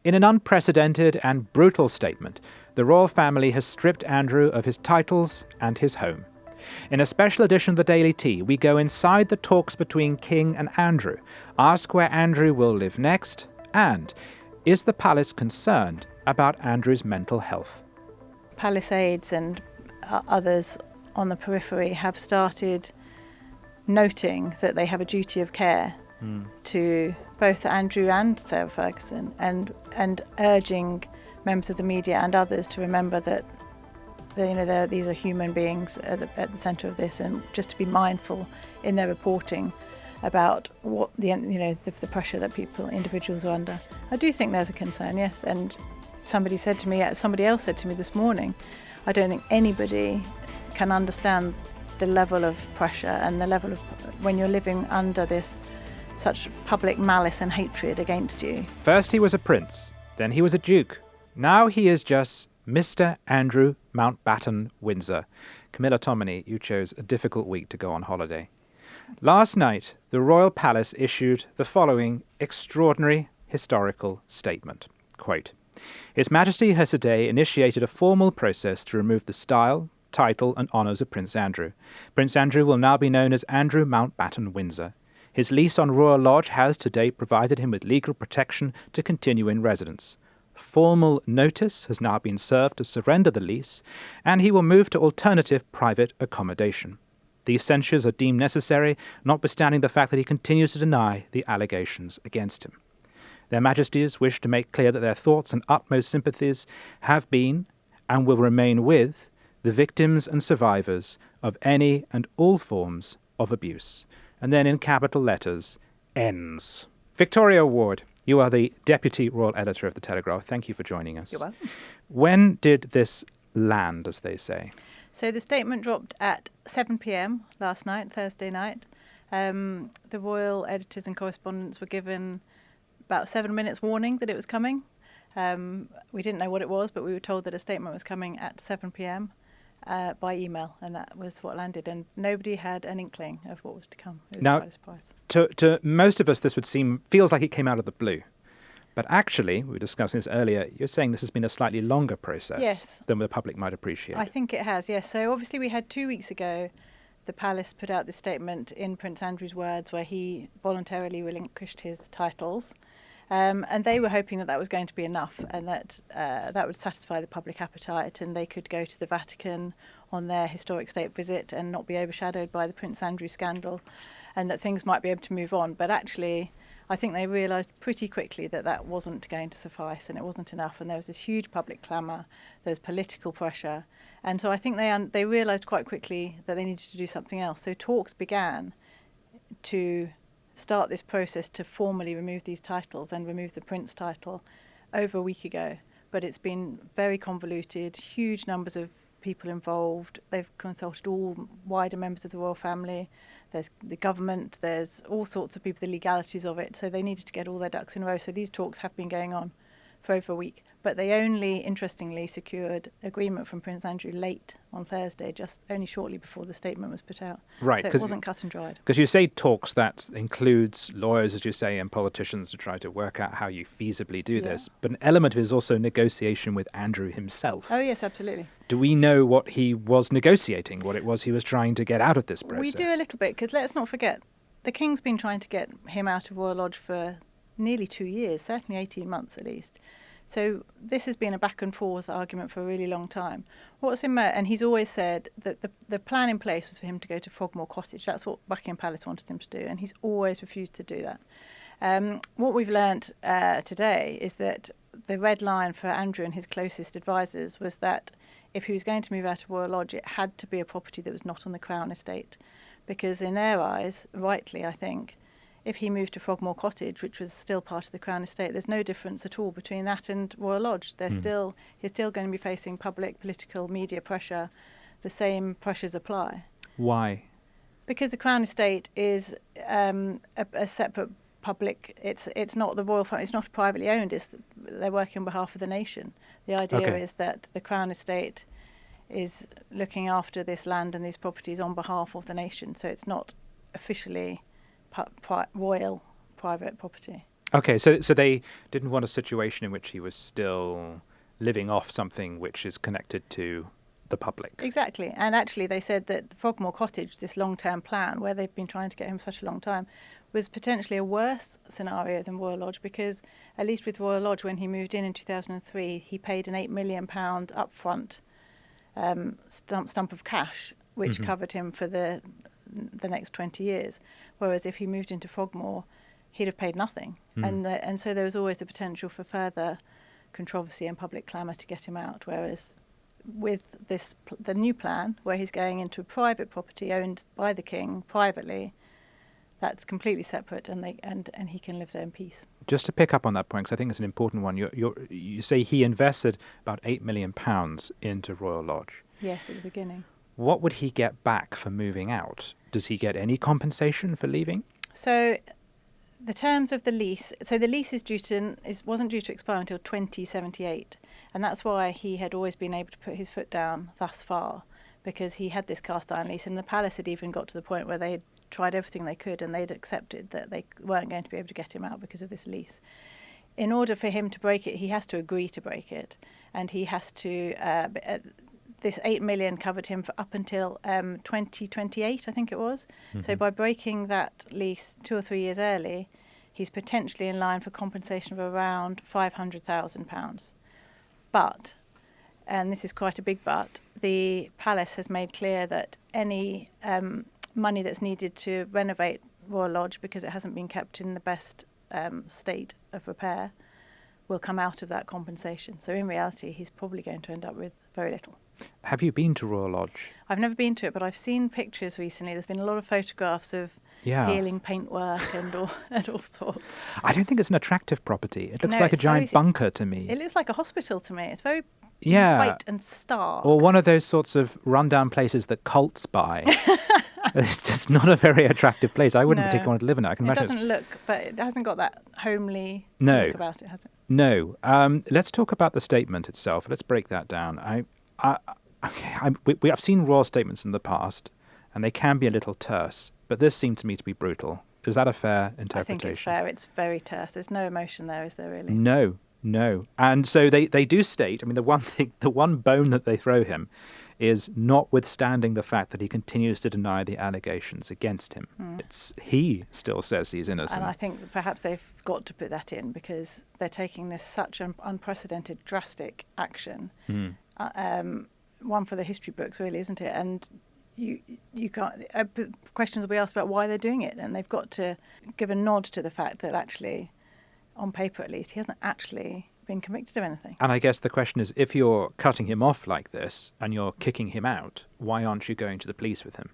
In an unprecedented and brutal statement, the royal family has stripped Andrew of his titles and his home. In a special edition of the Daily Tea, we go inside the talks between King and Andrew, ask where Andrew will live next, and is the palace concerned about Andrew's mental health? Palace aides and others on the periphery have started noting that they have a duty of care to both Andrew and Sarah Ferguson, and urging members of the media and others to remember that these are human beings at the centre of this, and just to be mindful in their reporting about what the pressure that individuals are under. I do think there's a concern, yes, and somebody else said to me this morning, I don't think anybody can understand the level of pressure and the level of when you're living under this such public malice and hatred against you. First he was a prince, then he was a duke. Now he is just Mr. Andrew Mountbatten Windsor. Camilla Tominey, you chose a difficult week to go on holiday. Last night, the royal palace issued the following extraordinary historical statement. Quote, His Majesty has today initiated a formal process to remove the style, title and honours of Prince Andrew. Prince Andrew will now be known as Andrew Mountbatten Windsor. His lease on Royal Lodge has to date provided him with legal protection to continue in residence. Formal notice has now been served to surrender the lease, and he will move to alternative private accommodation. These censures are deemed necessary, notwithstanding the fact that he continues to deny the allegations against him. Their Majesties wish to make clear that their thoughts and utmost sympathies have been, and will remain with, the victims and survivors of any and all forms of abuse. And then in capital letters, ends. Victoria Ward, you are the Deputy Royal Editor of the Telegraph. Thank you for joining us. You're welcome. When did this land, as they say? So the statement dropped at 7 p.m. last night, Thursday night. The royal editors and correspondents were given about 7 minutes warning that it was coming. We didn't know what it was, but we were told that a statement was coming at 7 p.m. By email, and that was what landed, and nobody had an inkling of what was to come. It was quite a surprise. To most of us, this feels like it came out of the blue. But actually, we were discussing this earlier, you're saying this has been a slightly longer process than the public might appreciate. I think it has, yes. So obviously we had 2 weeks ago, the palace put out this statement in Prince Andrew's words where he voluntarily relinquished his titles. And they were hoping that was going to be enough, and that that would satisfy the public appetite, and they could go to the Vatican on their historic state visit and not be overshadowed by the Prince Andrew scandal, and that things might be able to move on. But actually, I think they realised pretty quickly that wasn't going to suffice, and it wasn't enough, and there was this huge public clamour, there was political pressure, and so I think they realised quite quickly that they needed to do something else. So talks began to start this process to formally remove these titles and remove the Prince title over a week ago. But it's been very convoluted, huge numbers of people involved. They've consulted all wider members of the royal family. There's the government, there's all sorts of people, the legalities of it. So they needed to get all their ducks in a row. So these talks have been going on for over a week. But they only, interestingly, secured agreement from Prince Andrew late on Thursday, just only shortly before the statement was put out. Right. So it wasn't cut and dried. Because you say talks, that includes lawyers, as you say, and politicians to try to work out how you feasibly do this. But an element of it is also negotiation with Andrew himself. Oh, yes, absolutely. Do we know what he was negotiating, what it was he was trying to get out of this process? We do a little bit, because let's not forget, the King's been trying to get him out of Royal Lodge for nearly 2 years, certainly 18 months at least. So this has been a back and forth argument for a really long time. And he's always said that the plan in place was for him to go to Frogmore Cottage. That's what Buckingham Palace wanted him to do, and he's always refused to do that. What we've learnt today is that the red line for Andrew and his closest advisors was that if he was going to move out of Royal Lodge, it had to be a property that was not on the Crown estate, because in their eyes, rightly I think, if he moved to Frogmore Cottage, which was still part of the Crown estate, there's no difference at all between that and Royal Lodge. He's still going to be facing public, political, media pressure. The same pressures apply. Why? Because the Crown estate is a separate public. It's not the royal family. It's not privately owned. They're working on behalf of the nation. The idea is that the Crown estate is looking after this land and these properties on behalf of the nation. So it's not officially royal private property. Okay, so they didn't want a situation in which he was still living off something which is connected to the public. Exactly. And actually they said that Frogmore Cottage, this long-term plan where they've been trying to get him for such a long time, was potentially a worse scenario than Royal Lodge, because at least with Royal Lodge, when he moved in 2003, he paid an £8 million upfront stump of cash, which covered him for the next 20 years. Whereas if he moved into Frogmore, he'd have paid nothing. And so there was always the potential for further controversy and public clamour to get him out. Whereas with the new plan, where he's going into a private property owned by the king privately, that's completely separate, and he can live there in peace. Just to pick up on that point, because I think it's an important one, you say he invested about £8 million into Royal Lodge. Yes, at the beginning. What would he get back for moving out? Does he get any compensation for leaving? So the terms of the lease, so the lease wasn't due to expire until 2078, and that's why he had always been able to put his foot down thus far, because he had this cast iron lease, and the palace had even got to the point where they had tried everything they could, and they'd accepted that they weren't going to be able to get him out because of this lease. In order for him to break it, he has to agree to break it, and he has to. This 8 million covered him for up until 2028, I think it was. So by breaking that lease 2 or 3 years early, he's potentially in line for compensation of around £500,000. But, and this is quite a big but, the palace has made clear that any money that's needed to renovate Royal Lodge, because it hasn't been kept in the best state of repair, will come out of that compensation. So in reality, he's probably going to end up with very little. Have you been to Royal Lodge? I've never been to it, but I've seen pictures recently. There's been a lot of photographs of healing paintwork and all sorts. I don't think it's an attractive property. It looks like a giant bunker to me. It looks like a hospital to me. It's very white and stark. Or one of those sorts of rundown places that cults buy. It's just not a very attractive place. I wouldn't particularly want to live in it. I can imagine. It doesn't look, but it hasn't got that homely look about it, has it? No. Let's talk about the statement itself. Let's break that down. I've seen royal statements in the past, and they can be a little terse, but this seemed to me to be brutal. Is that a fair interpretation? I think it's fair. It's very terse. There's no emotion there, is there really? No. And so they do state, I mean, the one bone that they throw him is notwithstanding the fact that he continues to deny the allegations against him. He still says he's innocent. And I think that perhaps they've got to put that in, because they're taking this such an unprecedented, drastic action. One for the history books, really, isn't it? And you can't. Questions will be asked about why they're doing it, and they've got to give a nod to the fact that actually, on paper at least, he hasn't actually been convicted of anything. And I guess the question is, if you're cutting him off like this and you're kicking him out, why aren't you going to the police with him?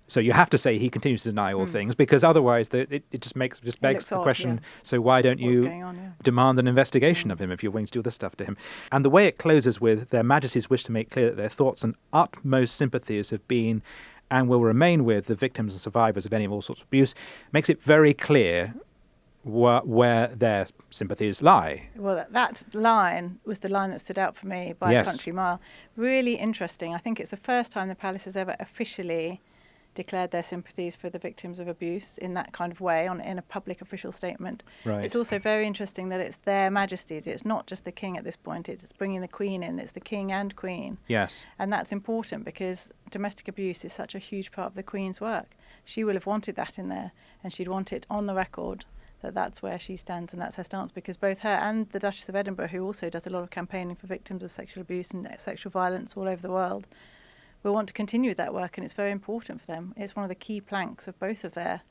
So you have to say he continues to deny all things, because otherwise it just begs the question, so why don't you demand an investigation of him if you're willing to do this stuff to him? And the way it closes with, Their Majesties wish to make clear that their thoughts and utmost sympathies have been and will remain with the victims and survivors of any and all sorts of abuse, makes it very clear where their sympathies lie. Well, that line was the line that stood out for me by a country mile. Really interesting. I think it's the first time the palace has ever officially declared their sympathies for the victims of abuse in that kind of way, in a public official statement. Right. It's also very interesting that it's Their Majesties. It's not just the king at this point. It's bringing the Queen in. It's the king and Queen. Yes. And that's important, because domestic abuse is such a huge part of the Queen's work. She will have wanted that in there, and she'd want it on the record that that's where she stands and that's her stance, because both her and the Duchess of Edinburgh, who also does a lot of campaigning for victims of sexual abuse and sexual violence all over the world, will want to continue that work, and it's very important for them. It's one of the key planks of both of their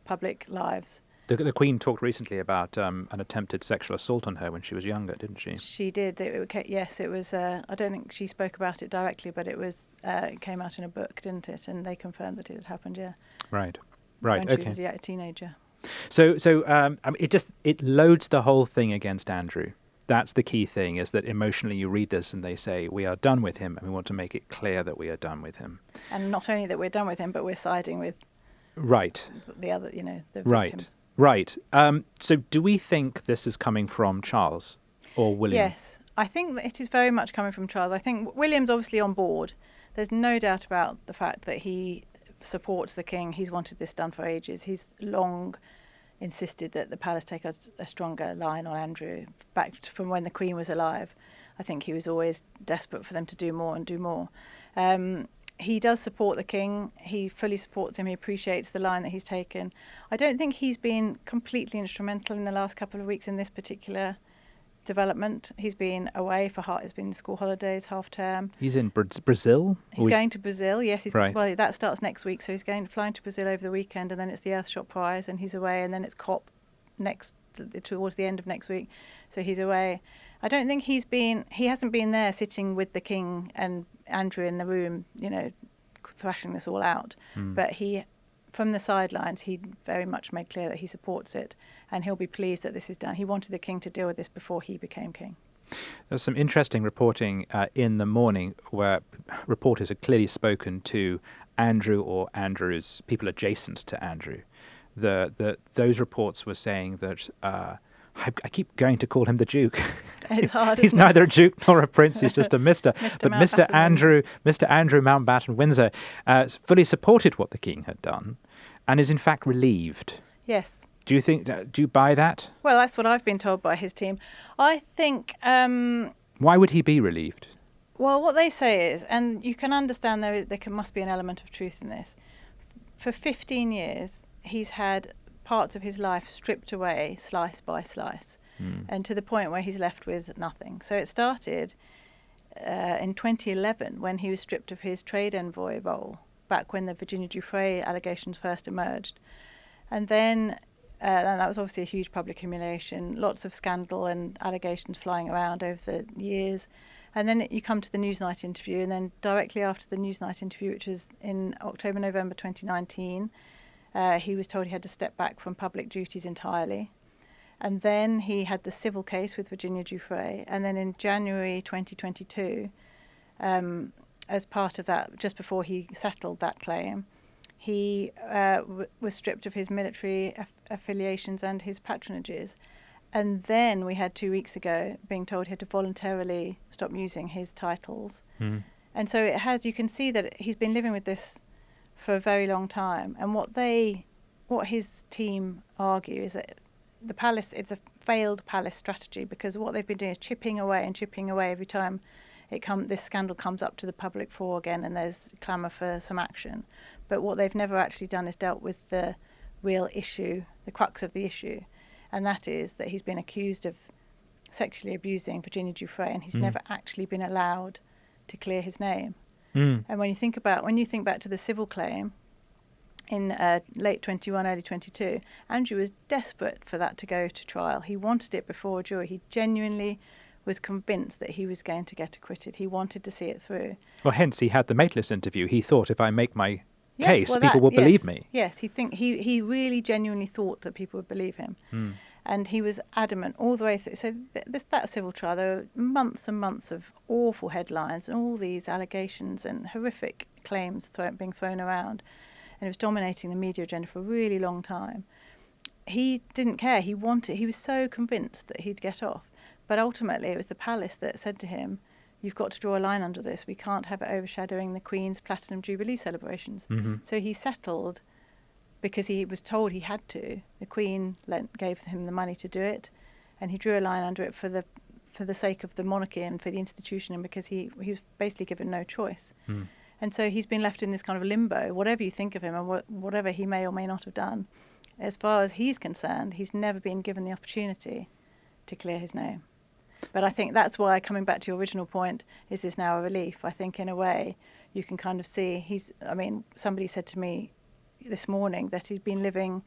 public lives. The Queen talked recently about an attempted sexual assault on her when she was younger, didn't she? She did. Yes, it was. I don't think she spoke about it directly, but it was. It came out in a book, didn't it? And they confirmed that it had happened. Yeah. Right. When she was a teenager. So it loads the whole thing against Andrew. That's the key thing, is that emotionally you read this and they say, we are done with him, and we want to make it clear that we are done with him. And not only that we're done with him, but we're siding with the other, the victims. Right. So do we think this is coming from Charles or William? Yes, I think that it is very much coming from Charles. I think William's obviously on board. There's no doubt about the fact that he supports the king. He's wanted this done for ages. He's long insisted that the palace take a stronger line on Andrew. Back from when the Queen was alive, I think he was always desperate for them to do more and do more. He does support the King. He fully supports him. He appreciates the line that he's taken. I don't think he's been completely instrumental in the last couple of weeks in this particular development. He's been away it's been school holidays, half term. He's in Brazil? He's going to Brazil, yes. Right. Well, that starts next week, so he's flying to Brazil over the weekend, and then it's the Earthshot Prize, and he's away, and then it's COP towards the end of next week, so he's away. I don't think he hasn't been there sitting with the King and Andrew in the room, thrashing this all out. But from the sidelines, he very much made clear that he supports it, and he'll be pleased that this is done. He wanted the King to deal with this before he became King. There's some interesting reporting in the morning where reporters had clearly spoken to Andrew or Andrew's people adjacent to Andrew. Those reports were saying that I keep going to call him the Duke. It's hard. He's neither a Duke nor a Prince. He's just a Mister. But Mr. Mountbatten Andrew Mountbatten Windsor fully supported what the King had done, and is in fact relieved. Yes. Do you buy that? Well, that's what I've been told by his team. I think. Why would he be relieved? Well, what they say is, and you can understand there must be an element of truth in this. For 15 years, he's had parts of his life stripped away, slice by slice, and to the point where he's left with nothing. So it started in 2011 when he was stripped of his trade envoy role, back when the Virginia Giuffre allegations first emerged. And then and that was obviously a huge public humiliation, lots of scandal and allegations flying around over the years. And then you come to the Newsnight interview, and then directly after the Newsnight interview, which was in October, November 2019, he was told he had to step back from public duties entirely. And then he had the civil case with Virginia Giuffre. And then in January 2022, as part of that, just before he settled that claim, he was stripped of his military affiliations and his patronages. And then we had 2 weeks ago being told he had to voluntarily stop using his titles. And so you can see that he's been living with this for a very long time. And what his team argue is that the palace, it's a failed palace strategy, because what they've been doing is chipping away every time this scandal comes up to the public fore again and there's clamour for some action. But what they've never actually done is dealt with the real issue, the crux of the issue, and that is that he's been accused of sexually abusing Virginia Giuffre, and he's never actually been allowed to clear his name. And when you think back to the civil claim in late 21, early 22, Andrew was desperate for that to go to trial. He wanted it before a jury. He genuinely was convinced that he was going to get acquitted. He wanted to see it through. Well, hence he had the Mateless interview. He thought, if I make my case, people will believe me. Yes, he really genuinely thought that people would believe him. And he was adamant all the way through. So that civil trial, there were months and months of awful headlines and all these allegations and horrific claims being thrown around. And it was dominating the media agenda for a really long time. He didn't care. He was so convinced that he'd get off. But ultimately, it was the palace that said to him, you've got to draw a line under this. We can't have it overshadowing the Queen's Platinum Jubilee celebrations. So he settled because he was told he had to. The Queen gave him the money to do it, and he drew a line under it for the sake of the monarchy and for the institution, and because he was basically given no choice. And so he's been left in this kind of limbo. Whatever you think of him and whatever he may or may not have done, as far as he's concerned, he's never been given the opportunity to clear his name. But I think that's why, coming back to your original point, is this now a relief? I think in a way you can kind of see somebody said to me this morning that he's been living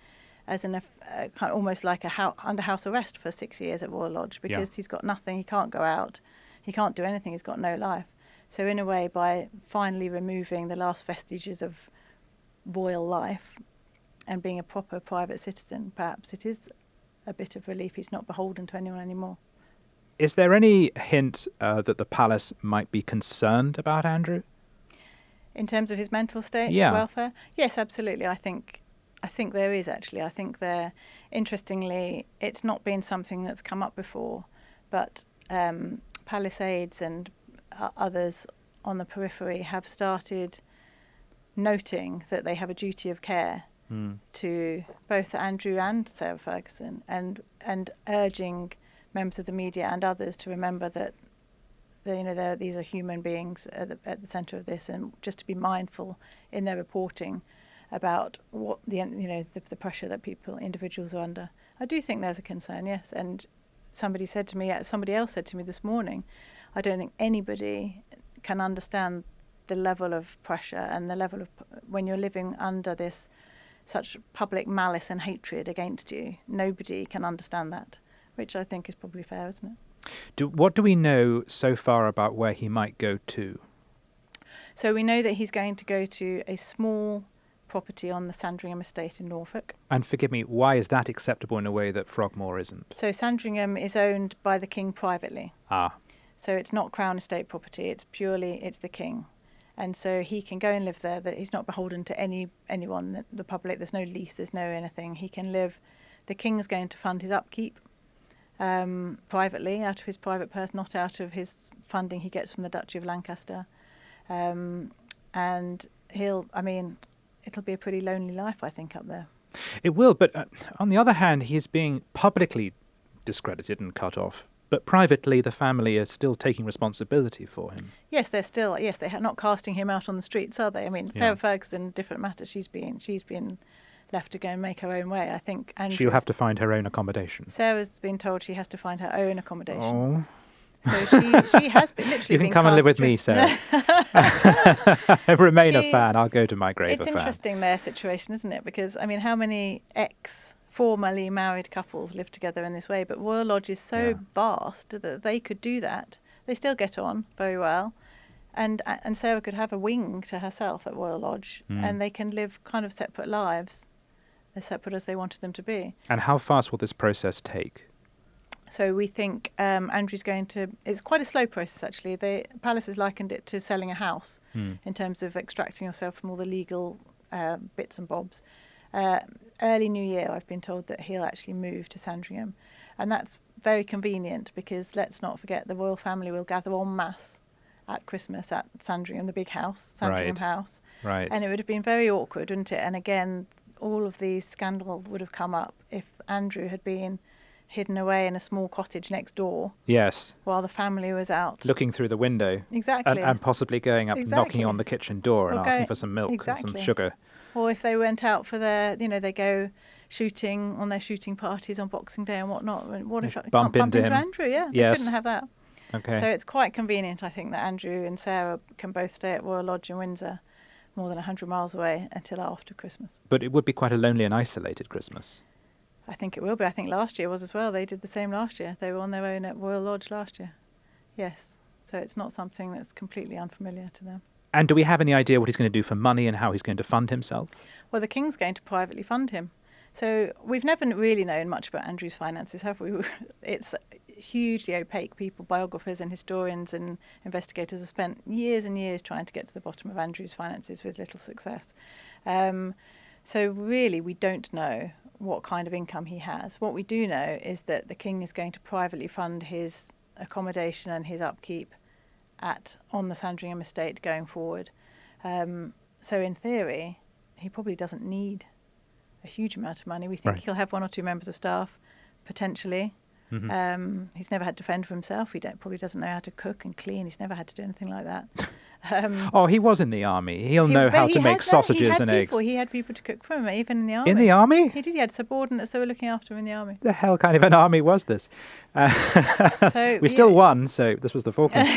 as kind of almost like under house arrest for 6 years at Royal Lodge, because he's got nothing, he can't go out, he can't do anything, he's got no life. So in a way, by finally removing the last vestiges of royal life and being a proper private citizen, perhaps it is a bit of relief. He's not beholden to anyone anymore. Is there any hint that the palace might be concerned about Andrew? In terms of his mental state, his welfare? Yes, absolutely. I think there is, actually. I think interestingly, it's not been something that's come up before, but palace aides and others on the periphery have started noting that they have a duty of care to both Andrew and Sarah Ferguson, and urging members of the media and others to remember that these are human beings at the centre of this, and just to be mindful in their reporting about what the pressure that individuals are under. I do think there's a concern, yes. And somebody else said to me this morning, I don't think anybody can understand the level of pressure and the level of when you're living under this such public malice and hatred against you. Nobody can understand that, which I think is probably fair, isn't it? What do we know so far about where he might go to? So we know that he's going to go to a small property on the Sandringham estate in Norfolk. And forgive me, why is that acceptable in a way that Frogmore isn't? So Sandringham is owned by the king privately. Ah. So it's not Crown estate property, it's the king. And so he can go and live there, that he's not beholden to anyone, the public, there's no lease, there's no anything. He can live, the king's going to fund his upkeep privately, out of his private purse, not out of his funding he gets from the Duchy of Lancaster. And it'll be a pretty lonely life, I think, up there. It will, but on the other hand, he is being publicly discredited and cut off. But privately, the family are still taking responsibility for him. Yes, they're not casting him out on the streets, are they? I mean, Sarah Ferguson, different matter. She's been left to go and make her own way. I think she'll have to find her own accommodation. Sarah's been told she has to find her own accommodation. Oh. So she has been literally. You can come and live with me, Sarah. Remain a fan. I'll go to my grave a fan. It's interesting, their situation, isn't it? Because how many formerly married couples live together in this way? But Royal Lodge is so vast that they could do that. They still get on very well, and Sarah could have a wing to herself at Royal Lodge, and they can live kind of separate lives, as separate as they wanted them to be. And how fast will this process take? So we think Andrew's going to... It's quite a slow process, actually. The palace has likened it to selling a house in terms of extracting yourself from all the legal bits and bobs. Early New Year, I've been told that he'll actually move to Sandringham. And that's very convenient because, let's not forget, the royal family will gather en masse at Christmas at Sandringham, the big house, Sandringham House. Right. And it would have been very awkward, wouldn't it? And again, all of these scandals would have come up if Andrew had been hidden away in a small cottage next door. Yes. While the family was out. Looking through the window. Exactly. And possibly going up, knocking on the kitchen door and asking for some milk and some sugar. Or if they went out for their, they go shooting on their shooting parties on Boxing Day and whatnot. What if bump into him? Andrew, yeah. Yes. They couldn't have that. Okay. So it's quite convenient, I think, that Andrew and Sarah can both stay at Royal Lodge in Windsor, more than 100 miles away, until after Christmas. But it would be quite a lonely and isolated Christmas. I think it will be. I think last year was as well. They did the same last year. They were on their own at Royal Lodge last year. Yes. So it's not something that's completely unfamiliar to them. And do we have any idea what he's going to do for money and how he's going to fund himself? Well, the King's going to privately fund him. So we've never really known much about Andrew's finances, have we? It's hugely opaque. Biographers and historians and investigators have spent years and years trying to get to the bottom of Andrew's finances with little success. So really, we don't know what kind of income he has. What we do know is that the King is going to privately fund his accommodation and his upkeep on the Sandringham estate going forward. So in theory, he probably doesn't need a huge amount of money. We think he'll have one or two members of staff, potentially. Mm-hmm. He's never had to fend for himself. He probably doesn't know how to cook and clean. He's never had to do anything like that. He was in the army. He'll know how to make sausages and eggs. He had people to cook for him, even in the army. In the army? He did. He had subordinates that were looking after him in the army. The hell kind of an army was this? We still won, so this was the Falklands.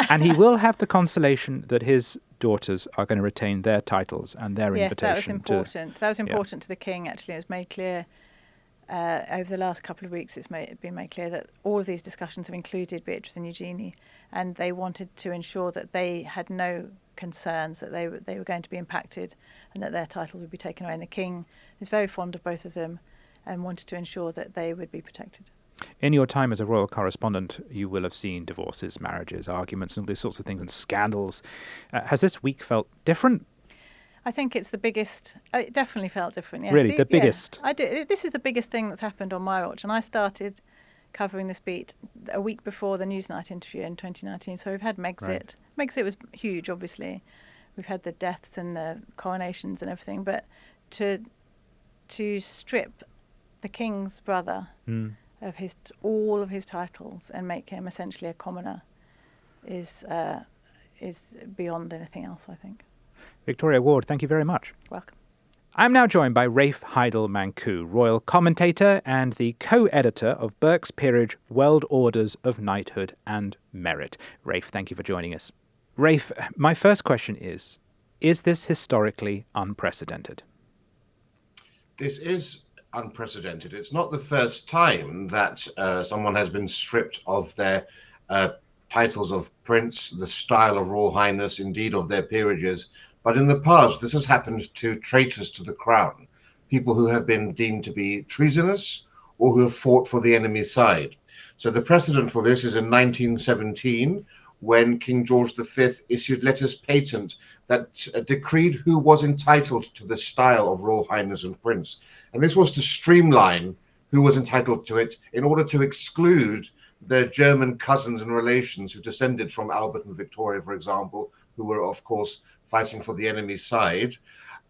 And he will have the consolation that his daughters are going to retain their titles and their invitation. Yes, that was important. That was important to the King, actually. It was made clear over the last couple of weeks. It's been made clear that all of these discussions have included Beatrice and Eugenie, and they wanted to ensure that they had no concerns that they were going to be impacted and that their titles would be taken away. And the King is very fond of both of them and wanted to ensure that they would be protected. In your time as a royal correspondent, you will have seen divorces, marriages, arguments, and all these sorts of things, and scandals. Has this week felt different? I think it's the biggest. It definitely felt different. Yes. Really, the biggest. I do. This is the biggest thing that's happened on my watch, and I started covering this beat a week before the Newsnight interview in 2019. So we've had Megxit. Right. Megxit was huge, obviously. We've had the deaths and the coronations and everything, but to to strip the king's brother of all of his titles and make him essentially a commoner is beyond anything else, I think. Victoria Ward, thank you very much. Welcome. I'm now joined by Rafe Heydel-Mankoo, royal commentator and the co-editor of Burke's Peerage, World Orders of Knighthood and Merit. Rafe, thank you for joining us. Rafe, my first question is this historically unprecedented? This is unprecedented. It's not the first time that someone has been stripped of their titles of prince, the style of Royal Highness, indeed of their peerages. But in the past, this has happened to traitors to the crown, people who have been deemed to be treasonous or who have fought for the enemy's side. So the precedent for this is in 1917, when King George V issued letters patent that decreed who was entitled to the style of Royal Highness and Prince. And this was to streamline who was entitled to it in order to exclude their German cousins and relations who descended from Albert and Victoria, for example, who were, of course, fighting for the enemy's side.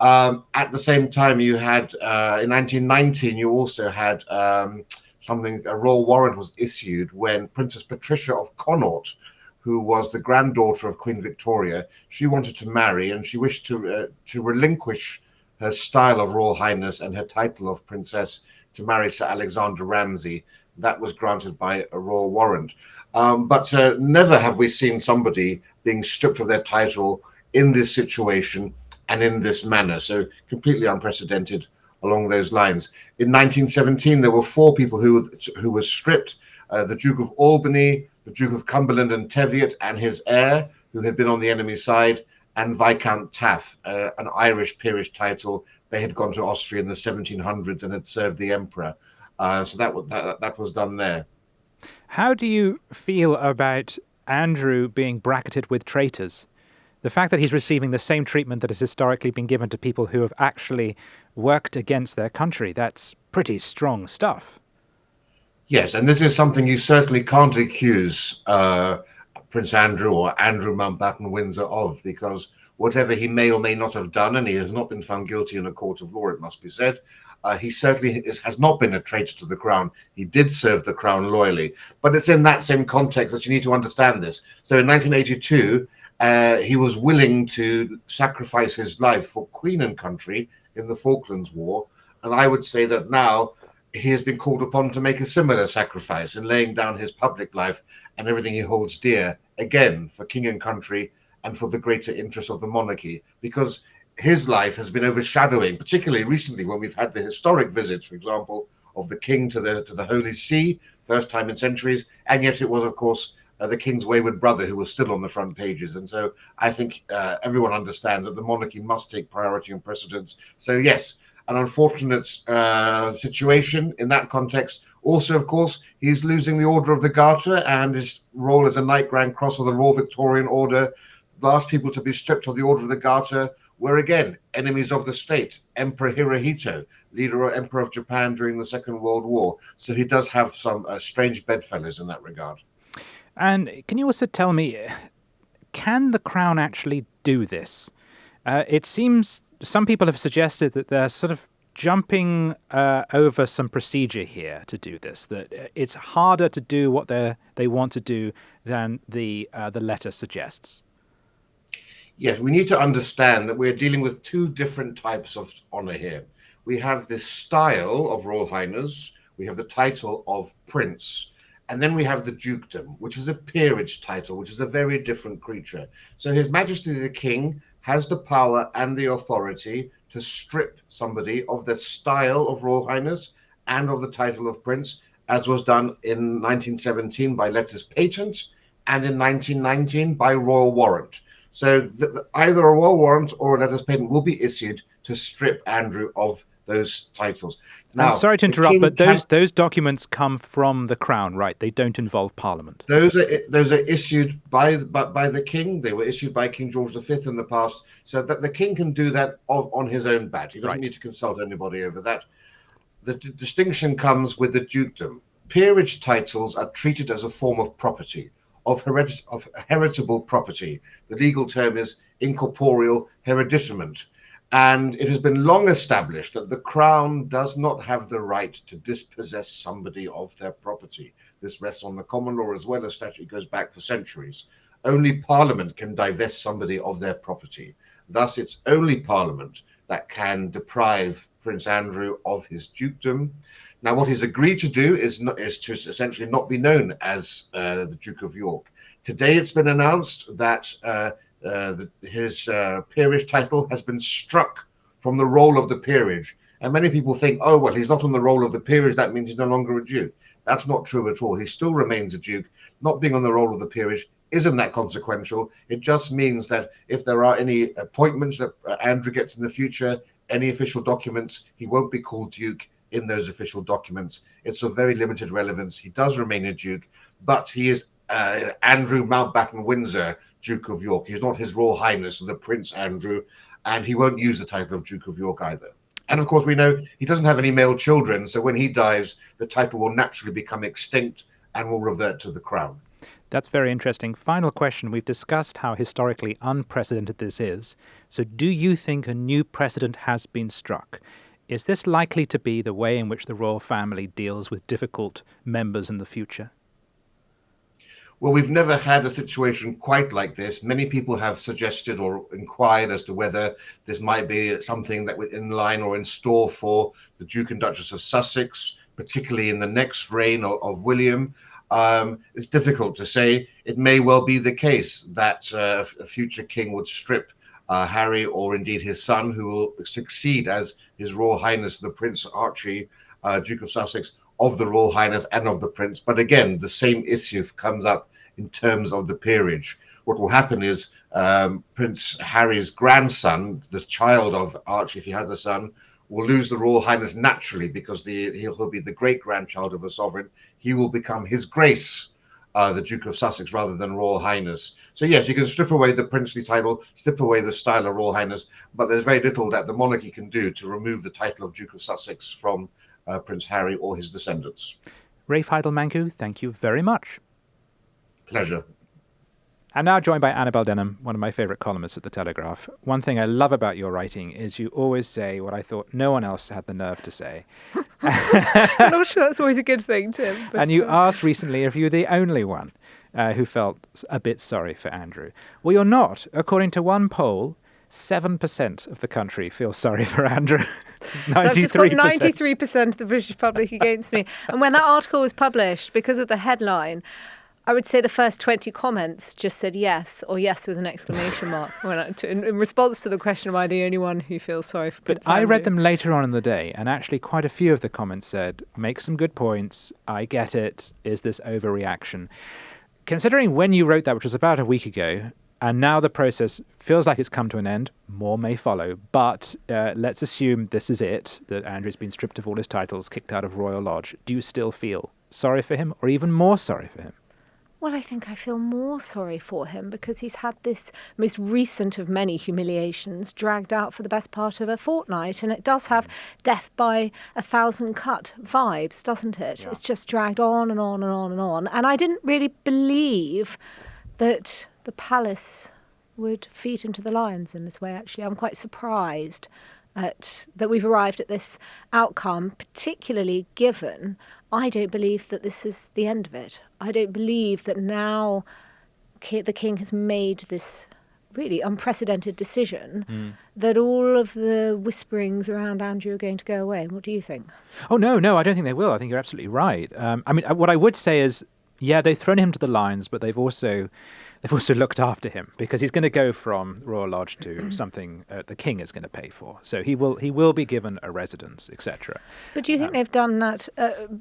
At the same time, you had, in 1919, you also had a royal warrant was issued when Princess Patricia of Connaught, who was the granddaughter of Queen Victoria, she wanted to marry and she wished to relinquish her style of Royal Highness and her title of Princess to marry Sir Alexander Ramsay. That was granted by a royal warrant. But never have we seen somebody being stripped of their title in this situation and in this manner. So completely unprecedented along those lines. In 1917, there were 4 people who were stripped. The Duke of Albany, the Duke of Cumberland and Teviot and his heir, who had been on the enemy side, and Viscount Taaffe, an Irish peerage title. They had gone to Austria in the 1700s and had served the emperor. So that was done there. How do you feel about Andrew being bracketed with traitors? The fact that he's receiving the same treatment that has historically been given to people who have actually worked against their country, that's pretty strong stuff. Yes, and this is something you certainly can't accuse Prince Andrew or Andrew Mountbatten Windsor of, because whatever he may or may not have done, and he has not been found guilty in a court of law, it must be said, he certainly has not been a traitor to the crown. He did serve the crown loyally. But it's in that same context that you need to understand this. So in 1982, he was willing to sacrifice his life for Queen and country in the Falklands War. And I would say that now he has been called upon to make a similar sacrifice in laying down his public life and everything he holds dear, again, for king and country and for the greater interests of the monarchy, because his life has been overshadowing, particularly recently when we've had the historic visits, for example, of the king to the Holy See, first time in centuries, and yet it was, of course, the king's wayward brother who was still on the front pages. And so I think everyone understands that the monarchy must take priority and precedence. So yes, an unfortunate situation in that context. Also, of course, he's losing the Order of the Garter and his role as a Knight Grand Cross of the Royal Victorian Order. The last people to be stripped of the Order of the Garter were, again, enemies of the state. Emperor Hirohito, leader or Emperor of Japan during the Second World War. So he does have some strange bedfellows in that regard. And can you also tell me, can the crown actually do this? It seems some people have suggested that they're sort of jumping over some procedure here to do this, that it's harder to do what they want to do than the letter suggests. Yes, we need to understand that we're dealing with 2 different types of honor here. We have this style of Royal Highness, we have the title of Prince, and then we have the dukedom, which is a peerage title, which is a very different creature. So His Majesty the King has the power and the authority to strip somebody of their style of Royal Highness and of the title of Prince, as was done in 1917 by letters patent and in 1919 by royal warrant. So either a royal warrant or a letters patent will be issued to strip Andrew of those titles. Now, I'm sorry to interrupt, but those documents come from the crown, right? They don't involve Parliament. Those are issued by the king. They were issued by King George V in the past, so that the king can do that on his own bat. He doesn't need to consult anybody over that. The distinction comes with the dukedom. Peerage titles are treated as a form of property, of heritable property. The legal term is incorporeal hereditament. And it has been long established that the Crown does not have the right to dispossess somebody of their property. This rests on the common law as well as statute. It goes back for centuries. Only Parliament can divest somebody of their property. Thus, it's only Parliament that can deprive Prince Andrew of his dukedom. Now, what he's agreed to do is to essentially not be known as the Duke of York. Today, it's been announced that his peerage title has been struck from the roll of the peerage. And many people think, oh, well, he's not on the roll of the peerage. That means he's no longer a duke. That's not true at all. He still remains a duke. Not being on the roll of the peerage isn't that consequential. It just means that if there are any appointments that Andrew gets in the future, any official documents, he won't be called duke in those official documents. It's of very limited relevance. He does remain a duke, but he is Andrew Mountbatten Windsor, Duke of York. He's not His Royal Highness, the Prince Andrew, and he won't use the title of Duke of York either. And of course, we know he doesn't have any male children, so when he dies, the title will naturally become extinct and will revert to the Crown. That's very interesting. Final question. We've discussed how historically unprecedented this is. So do you think a new precedent has been struck? Is this likely to be the way in which the royal family deals with difficult members in the future? Well, we've never had a situation quite like this. Many people have suggested or inquired as to whether this might be something that was in line or in store for the Duke and Duchess of Sussex, particularly in the next reign of William. It's difficult to say. It may well be the case that a future king would strip Harry, or indeed his son, who will succeed as His Royal Highness the Prince Archie, Duke of Sussex, of the Royal Highness and of the Prince. But again, the same issue comes up in terms of the peerage. What will happen is Prince Harry's grandson, the child of Archie, if he has a son, will lose the Royal Highness naturally because he'll be the great-grandchild of a sovereign. He will become His Grace, the Duke of Sussex, rather than Royal Highness. So yes, you can strip away the princely title, strip away the style of Royal Highness, but there's very little that the monarchy can do to remove the title of Duke of Sussex from Prince Harry or his descendants. Rafe Heydel-Mankoo, thank you very much. Pleasure. I'm now joined by Annabel Denham, one of my favourite columnists at the Telegraph. One thing I love about your writing is you always say what I thought no one else had the nerve to say. I'm not sure that's always a good thing, Tim. But and you asked recently if you were the only one who felt a bit sorry for Andrew. Well, you're not. According to one poll, 7% of the country feels sorry for Andrew. 93%. So I've just got 93% of the British public against me. And when that article was published, because of the headline, I would say the first 20 comments just said yes, or yes with an exclamation mark, in response to the question, am I the only one who feels sorry for Prince But I Andrew? read them later on in the day, and actually quite a few of the comments said, make some good points, I get it, is this overreaction? Considering when you wrote that, which was about a week ago, and now the process feels like it's come to an end, more may follow, but let's assume this is it, that Andrew's been stripped of all his titles, kicked out of Royal Lodge. Do you still feel sorry for him, or even more sorry for him? Well, I think I feel more sorry for him because he's had this most recent of many humiliations dragged out for the best part of a fortnight. And it does have death by 1,000 cut vibes, doesn't it? Yeah. It's just dragged on and on and on and on. And I didn't really believe that the palace would feed into the lions in this way, actually. I'm quite surprised that we've arrived at this outcome, particularly given I don't believe that this is the end of it. I don't believe that now the king has made this really unprecedented decision that all of the whisperings around Andrew are going to go away. What do you think? Oh, no, I don't think they will. I think you're absolutely right. I mean, what I would say is, yeah, they've thrown him to the lions, but they've also looked after him because he's going to go from Royal Lodge to something the king is going to pay for. So he will be given a residence, etc. But do you think they've done that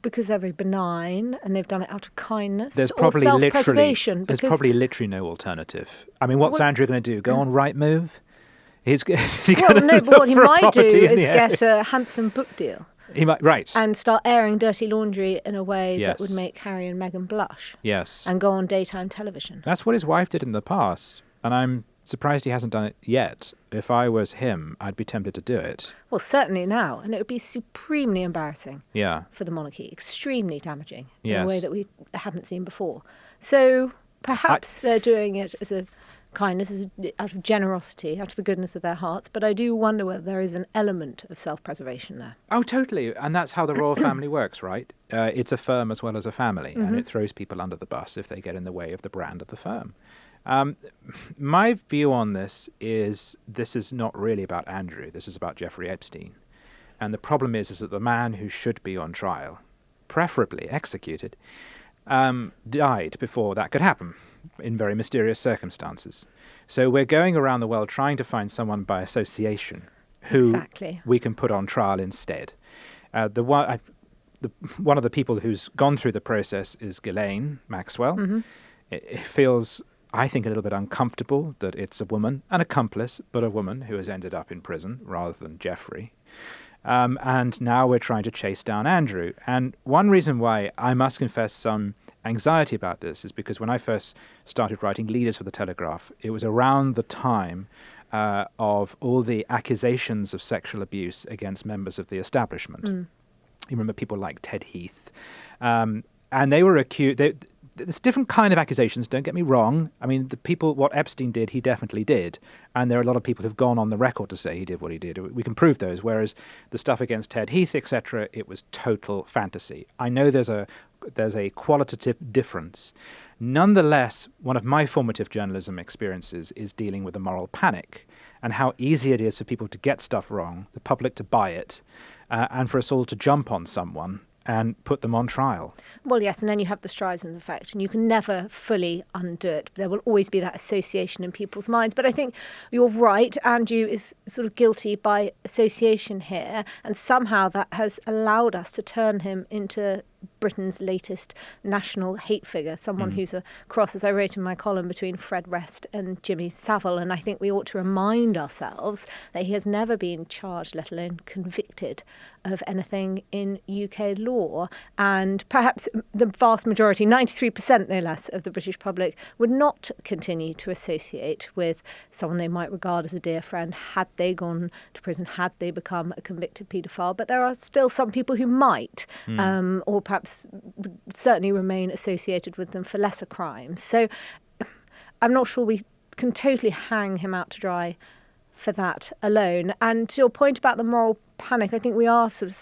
because they're very benign and they've done it out of kindness there's or probably self-preservation? There's probably literally no alternative. I mean, what's Andrew going to do? Go on Rightmove? But what he might do is get a handsome book deal. He might, right. And start airing dirty laundry in a way that would make Harry and Meghan blush. Yes. And go on daytime television. That's what his wife did in the past. And I'm surprised he hasn't done it yet. If I was him, I'd be tempted to do it. Well, certainly now. And it would be supremely embarrassing for the monarchy. Extremely damaging in a way that we haven't seen before. So perhaps they're doing it as a kindness, out of generosity, out of the goodness of their hearts. But I do wonder whether there is an element of self-preservation there. Oh, totally. And that's how the royal family works, right? It's a firm as well as a family, and it throws people under the bus if they get in the way of the brand of the firm. My view on this is not really about Andrew. This is about Jeffrey Epstein. And the problem is that the man who should be on trial, preferably executed, died before that could happen in very mysterious circumstances. So we're going around the world trying to find someone by association who we can put on trial instead. One of the people who's gone through the process is Ghislaine Maxwell. It feels, I think, a little bit uncomfortable that it's a woman, an accomplice, but a woman who has ended up in prison rather than Jeffrey. And now we're trying to chase down Andrew. And one reason why I must confess some anxiety about this is because when I first started writing leaders for the Telegraph, it was around the time of all the accusations of sexual abuse against members of the establishment. You remember people like Ted Heath. And they were accused... There's different kind of accusations, don't get me wrong. I mean, what Epstein did, he definitely did. And there are a lot of people who've gone on the record to say he did what he did. We can prove those. Whereas the stuff against Ted Heath, etc., it was total fantasy. I know there's a qualitative difference. Nonetheless, one of my formative journalism experiences is dealing with the moral panic and how easy it is for people to get stuff wrong, the public to buy it, and for us all to jump on someone and put them on trial. Well, yes, and then you have the Streisand effect, and you can never fully undo it. There will always be that association in people's minds. But I think you're right. Andrew is sort of guilty by association here, and somehow that has allowed us to turn him into Britain's latest national hate figure, someone who's a cross, as I wrote in my column, between Fred Rest and Jimmy Savile. And I think we ought to remind ourselves that he has never been charged, let alone convicted, of anything in UK law. And perhaps the vast majority, 93% no less, of the British public would not continue to associate with someone they might regard as a dear friend had they gone to prison, had they become a convicted paedophile. But there are still some people who might, or perhaps certainly remain associated with them for lesser crimes. So I'm not sure we can totally hang him out to dry for that alone. And to your point about the moral panic, I think we are sort of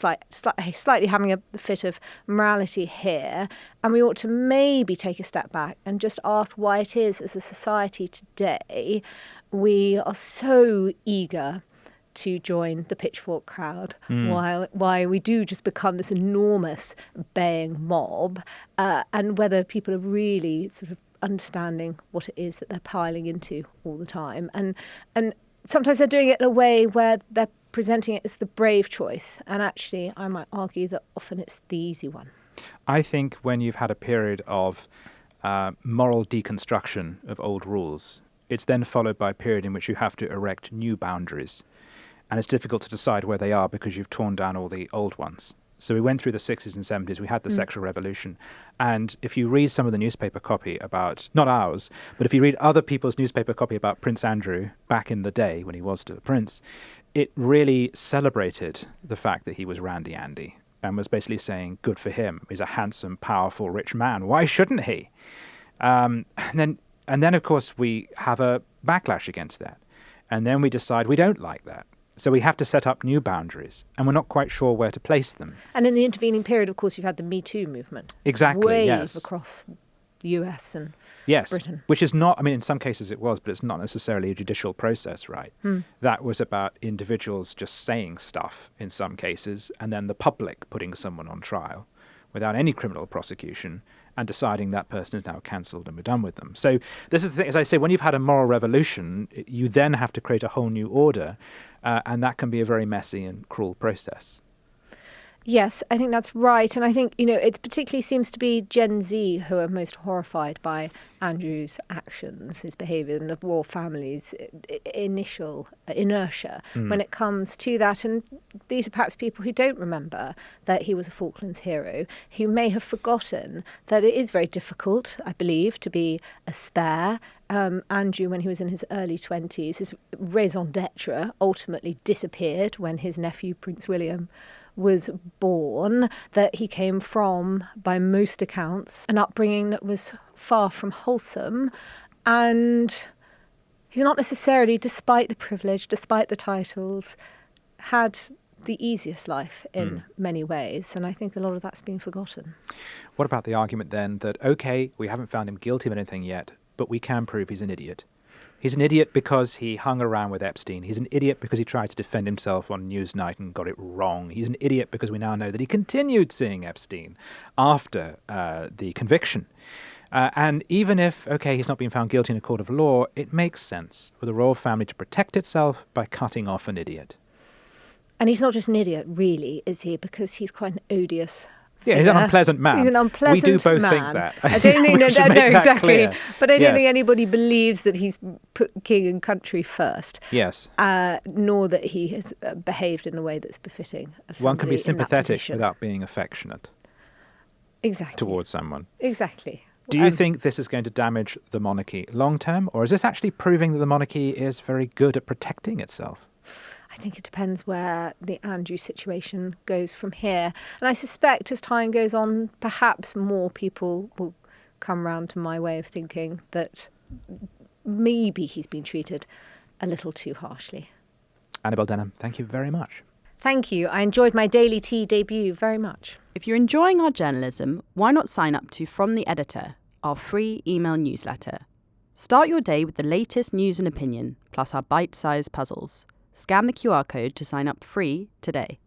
slightly having a fit of morality here, and we ought to maybe take a step back and just ask why it is, as a society today, we are so eager to join the pitchfork crowd, why we do just become this enormous baying mob, and whether people are really sort of understanding what it is that they're piling into all the time. And sometimes they're doing it in a way where they're presenting it as the brave choice. And actually, I might argue that often it's the easy one. I think when you've had a period of moral deconstruction of old rules, it's then followed by a period in which you have to erect new boundaries. And it's difficult to decide where they are because you've torn down all the old ones. So we went through the 60s and 70s, we had the sexual revolution. And if you read some of the newspaper copy about, not ours, but if you read other people's newspaper copy about Prince Andrew back in the day when he was still a prince, it really celebrated the fact that he was Randy Andy and was basically saying, good for him. He's a handsome, powerful, rich man. Why shouldn't he? And then, of course, we have a backlash against that. And then we decide we don't like that. So we have to set up new boundaries, and we're not quite sure where to place them. And in the intervening period, of course, you've had the Me Too movement. Exactly, wave yes. across the US and Britain. Which is not, I mean, in some cases it was, but it's not necessarily a judicial process, right? That was about individuals just saying stuff in some cases, and then the public putting someone on trial without any criminal prosecution and deciding that person is now cancelled and we're done with them. So this is the thing, as I say, when you've had a moral revolution, you then have to create a whole new order, and that can be a very messy and cruel process. Yes, I think that's right. And I think, it particularly seems to be Gen Z who are most horrified by Andrew's actions, his behaviour, and the royal family's initial inertia when it comes to that. And these are perhaps people who don't remember that he was a Falklands hero, who may have forgotten that it is very difficult, I believe, to be a spare. Andrew, when he was in his early 20s, his raison d'etre ultimately disappeared when his nephew, Prince William, was born, that he came from, by most accounts, an upbringing that was far from wholesome. And He's not necessarily, despite the privilege, despite the titles, had the easiest life in many ways, and I think a lot of that's been forgotten. What about the argument then that, okay, we haven't found him guilty of anything yet, but we can prove he's an idiot? He's an idiot because he hung around with Epstein. He's an idiot because he tried to defend himself on Newsnight and got it wrong. He's an idiot because we now know that he continued seeing Epstein after the conviction. And even if, okay, he's not been found guilty in a court of law, it makes sense for the royal family to protect itself by cutting off an idiot. And he's not just an idiot, really, is he? Because he's quite an odious figure. Yeah, he's an unpleasant man. He's an unpleasant man. We do both think that. I don't think exactly. Clear. But I don't think Yes. anybody believes that he's put king and country first. Yes. Nor that he has behaved in a way that's befitting of somebody. One can be in that sympathetic position. without being affectionate Exactly. towards someone. Exactly. Do you think this is going to damage the monarchy long term, or is this actually proving that the monarchy is very good at protecting itself? I think it depends where the Andrew situation goes from here. And I suspect as time goes on, perhaps more people will come round to my way of thinking that maybe he's been treated a little too harshly. Annabel Denham, thank you very much. Thank you. I enjoyed my Daily Tea debut very much. If you're enjoying our journalism, why not sign up to From the Editor, our free email newsletter? Start your day with the latest news and opinion, plus our bite-sized puzzles. Scan the QR code to sign up free today.